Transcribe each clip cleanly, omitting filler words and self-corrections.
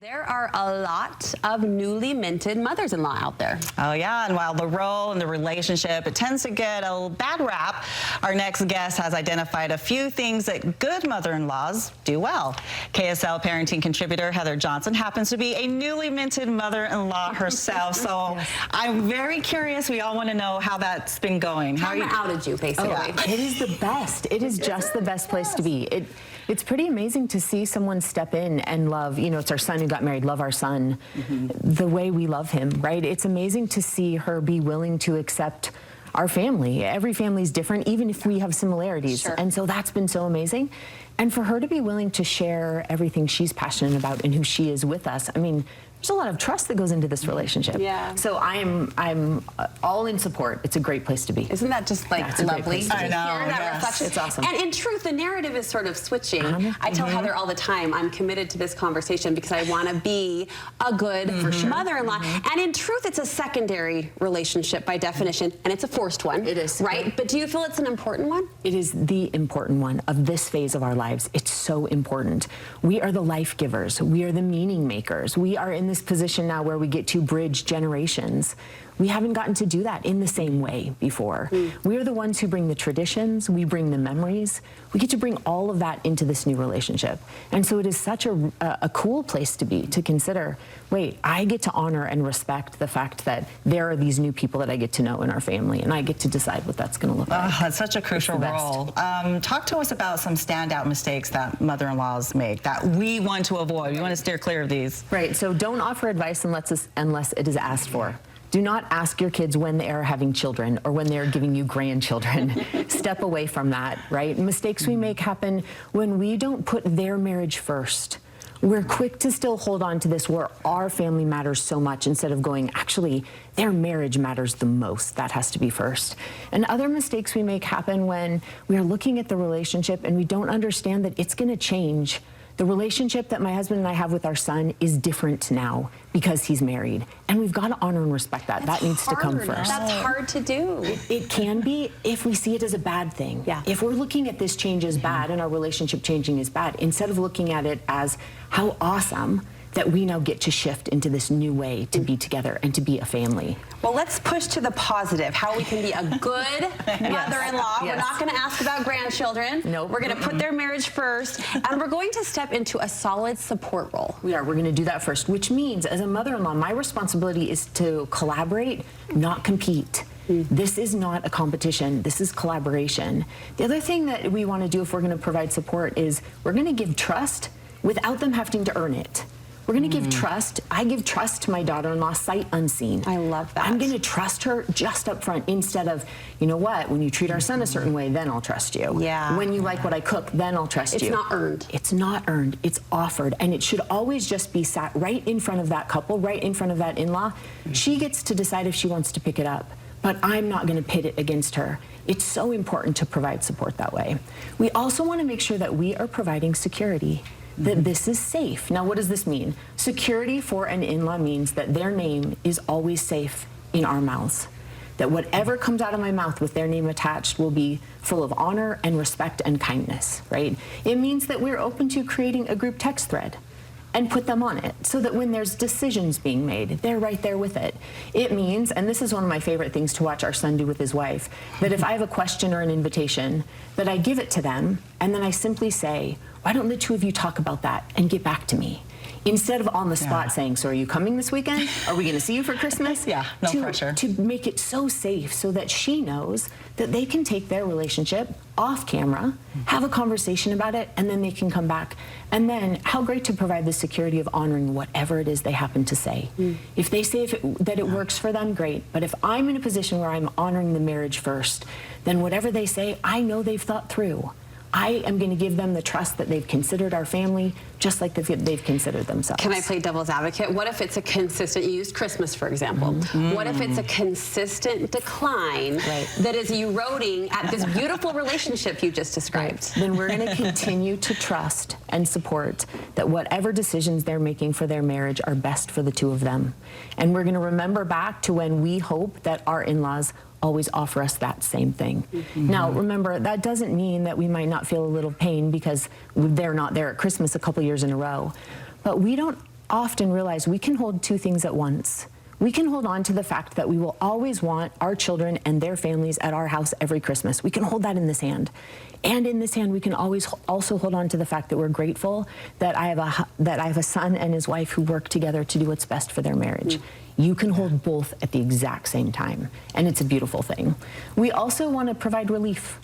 There are a lot of newly minted mothers-in-law out there. Oh yeah, and while the role and the relationship, it tends to get a bad rap, our next guest has identified a few things that good mother-in-laws do well. KSL parenting contributor Heather Johnson happens to be a newly minted mother-in-law herself, so yes. I'm very curious. We all want to know how that's been going. How you outed you, basically. Oh, it is the best. It is just the best place to be. It's pretty amazing to see someone step in and love, you know, it's our son who got married, love our son the way we love him, right? It's amazing to see her be willing to accept our family. Every family is different, even if we have similarities. Sure. And so that's been so amazing. And for her to be willing to share everything she's passionate about and who she is with us, I mean, there's a lot of trust that goes into this relationship. Yeah. So I'm all in support. It's a great place to be. Isn't that just like lovely? I know. That reflection. It's awesome. And in truth, the narrative is sort of switching. I tell Heather all the time, I'm committed to this conversation because I want to be a good mother-in-law. And in truth, it's a secondary relationship by definition, and it's a forced one. It is. Right? But do you feel it's an important one? It is the important one of this phase of our lives. It's so important. We are the life givers. We are the meaning makers. We are in this position now where we get to bridge generations. We haven't gotten to do that in the same way before. We are the ones who bring the traditions, we bring the memories. We get to bring all of that into this new relationship. And so it is such a cool place to be, to consider, wait, I get to honor and respect the fact that there are these new people that I get to know in our family, and I get to decide what that's going to look like. Oh, that's such a crucial role. Talk to us about some standout mistakes that mother-in-laws make that we want to avoid. We want to steer clear of these. Right, so don't offer advice unless it is asked for. Do not ask your kids when they are having children or when they are giving you grandchildren. Step away from that, right? Mistakes we make happen when we don't put their marriage first. We're quick to still hold on to this where our family matters so much instead of going, actually, their marriage matters the most. That has to be first. And other mistakes we make happen when we are looking at the relationship and we don't understand that it's going to change. The relationship that my husband and I have with our son is different now because he's married. And we've got to honor and respect that. That needs to come first. That's hard to do. It can be if we see it as a bad thing. Yeah. If we're looking at this change as bad and our relationship changing is bad, instead of looking at it as how awesome that we now get to shift into this new way to be together and to be a family. Well, let's push to the positive, how we can be a good mother-in-law. We're not going to ask about grandchildren. Nope. We're going to put their marriage first, and we're going to step into a solid support role. We are. We're going to do that first, which means as a mother-in-law, my responsibility is to collaborate, not compete. This is not a competition. This is collaboration. The other thing that we want to do if we're going to provide support is we're going to give trust without them having to earn it. We're going to give trust. I give trust to my daughter-in-law sight unseen. I love that. I'm going to trust her just up front instead of, you know what, when you treat our son a certain way, then I'll trust you. Yeah. When you like what I cook, then I'll trust you. It's not earned. It's not earned. It's offered. And it should always just be sat right in front of that couple, right in front of that in-law. She gets to decide if she wants to pick it up. But I'm not going to pit it against her. It's so important to provide support that way. We also want to make sure that we are providing security. That this is safe. Now, what does this mean? Security for an in-law means that their name is always safe in our mouths. That whatever comes out of my mouth with their name attached will be full of honor and respect and kindness, right? It means that we're open to creating a group text thread and put them on it so that when there's decisions being made, they're right there with it. It means, and this is one of my favorite things to watch our son do with his wife, that if I have a question or an invitation, that I give it to them and then I simply say, why don't the two of you talk about that and get back to me? Instead of on the spot saying, so are you coming this weekend? Are we going to see you for Christmas? No pressure. To make it so safe so that she knows that they can take their relationship off camera, have a conversation about it, and then they can come back. And then how great to provide the security of honoring whatever it is they happen to say. If they say that it works for them, great. But if I'm in a position where I'm honoring the marriage first, then whatever they say, I know they've thought through. I am going to give them the trust that they've considered our family just like they've considered themselves. Can I play devil's advocate? What if it's a consistent, you used Christmas, for example. What if it's a consistent decline that is eroding at this beautiful relationship you just described? Then we're going to continue to trust and support that whatever decisions they're making for their marriage are best for the two of them. And we're going to remember back to when we hope that our in-laws always offer us that same thing. Now, remember, that doesn't mean that we might not feel a little pain because they're not there at Christmas a couple years in a row. But we don't often realize we can hold two things at once. We can hold on to the fact that we will always want our children and their families at our house every Christmas. We can hold that in this hand. And in this hand, we can always also hold on to the fact that we're grateful that I have a son and his wife who work together to do what's best for their marriage. You can hold both at the exact same time, and it's a beautiful thing. We also want to provide relief.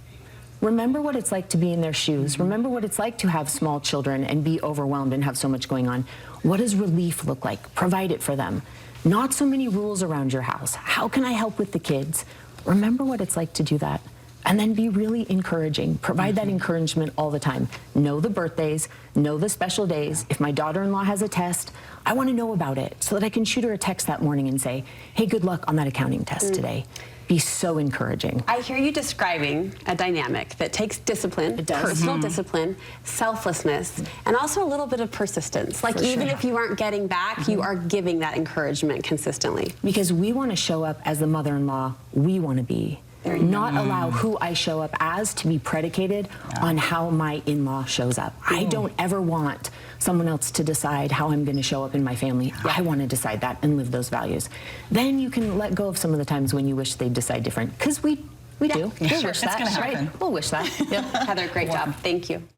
Remember what it's like to be in their shoes. Remember what it's like to have small children and be overwhelmed and have so much going on. What does relief look like? Provide it for them. Not so many rules around your house. How can I help with the kids? Remember what it's like to do that. And then be really encouraging. Provide that encouragement all the time. Know the birthdays, know the special days. If my daughter-in-law has a test, I want to know about it so that I can shoot her a text that morning and say, hey, good luck on that accounting test today. Be so encouraging. I hear you describing a dynamic that takes discipline, personal discipline, selflessness, and also a little bit of persistence. Like even if you aren't getting back, you are giving that encouragement consistently. Because we want to show up as the mother-in-law we want to be. Not allow who I show up as to be predicated on how my in-law shows up. I don't ever want someone else to decide how I'm going to show up in my family. I want to decide that and live those values. Then you can let go of some of the times when you wish they'd decide different. Because we do. We'll wish that, right? We'll wish that. Heather, great job. Thank you.